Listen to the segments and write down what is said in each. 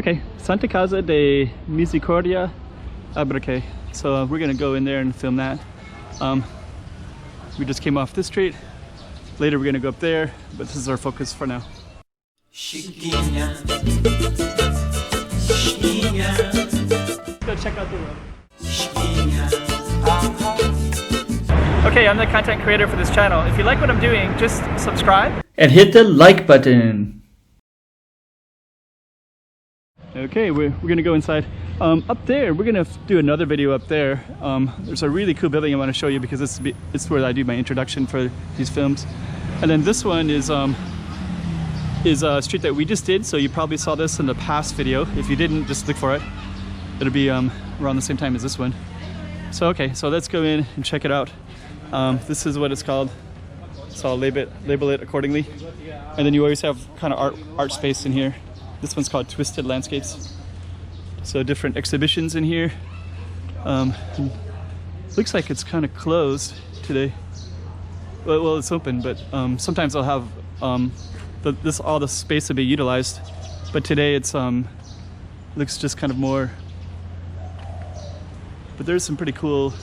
Okay, Santa Casa de Misericordia, Albergue. So we're gonna go in there and film that. We just came off this street. Later we're gonna go up there, but this is our focus for now. Chiquinha, chiquinha, Let's go check out the room. chiquinha. Okay, I'm the content creator for this channel. If you like what I'm doing, just subscribe and hit the like button. Okay, we're gonna go inside. Up there, we're gonna do another video up there. There's a really cool building I want to show you because it's where I do my introduction for these films. And then this one is a street that we just did, so you probably saw this in the past video. If you didn't, just look for it. It'll be around the same time as this one. So okay, so let's go in and check it out. This is what it's called, so I'll label it accordingly. And then you always have kind of art space in here. This one's called Twisted Landscapes. So different exhibitions in here. Looks like it's kind of closed today. Well, it's open, but sometimes I'll have all the space to be utilized. But today it's looks just kind of more. But there's some pretty cool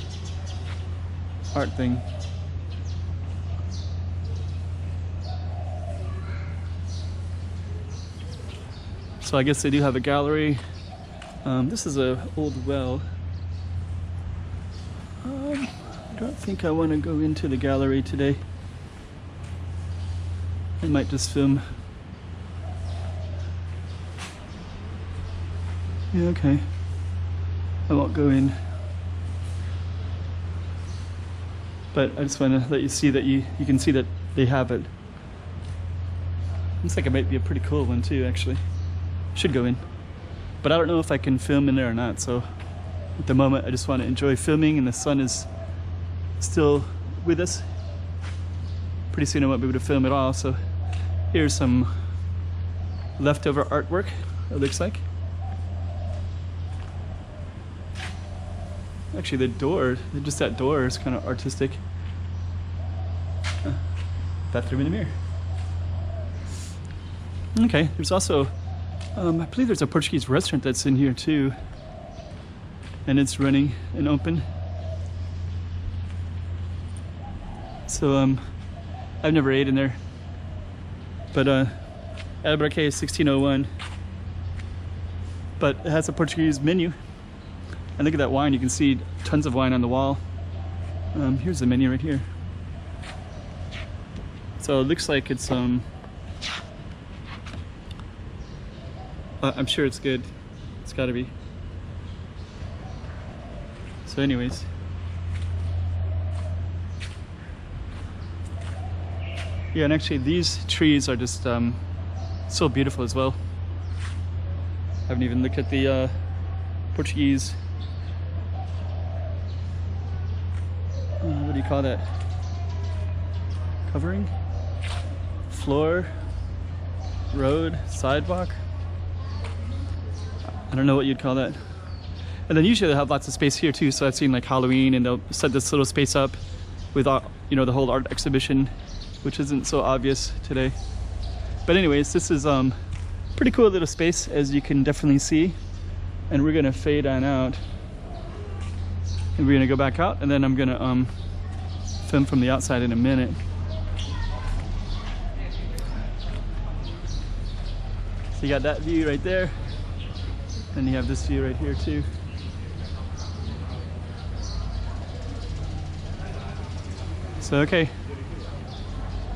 art thing. So I guess they do have a gallery. This is an old well. I don't think I want to go into the gallery today. I might just film. Yeah, okay. I won't go in. But I just want to let you see that you can see that they have it. Looks like it might be a pretty cool one too, actually. Should go in. But I don't know if I can film in there or not, so at the moment I just want to enjoy filming, and the sun is still with us. Pretty soon I won't be able to film at all, so here's some leftover artwork, it looks like. Actually the door, just that door is kind of artistic. Bathroom in the mirror. Okay, there's also I believe there's a Portuguese restaurant that's in here too, and it's running and open. So I've never ate in there, but Albergue is 1601, but it has a Portuguese menu. And look at that wine, you can see tons of wine on the wall. Here's the menu right here. So it looks like it's I'm sure it's good. It's gotta be. So anyways. Yeah, and actually these trees are just so beautiful as well. I haven't even looked at the Portuguese, what do you call that? Covering? Floor? Road? Sidewalk? I don't know what you'd call that. And then usually they have lots of space here too, so I've seen like Halloween and they'll set this little space up with the whole art exhibition, which isn't so obvious today. But anyways, this is pretty cool little space, as you can definitely see. And we're gonna fade on out. And we're gonna go back out, and then I'm gonna film from the outside in a minute. So you got that view right there. And you have this view right here too. So okay,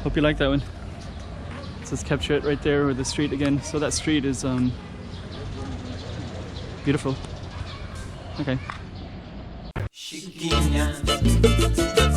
hope you like that one. Let's just capture it right there with the street again. So that street is beautiful. Okay. Chiquinha.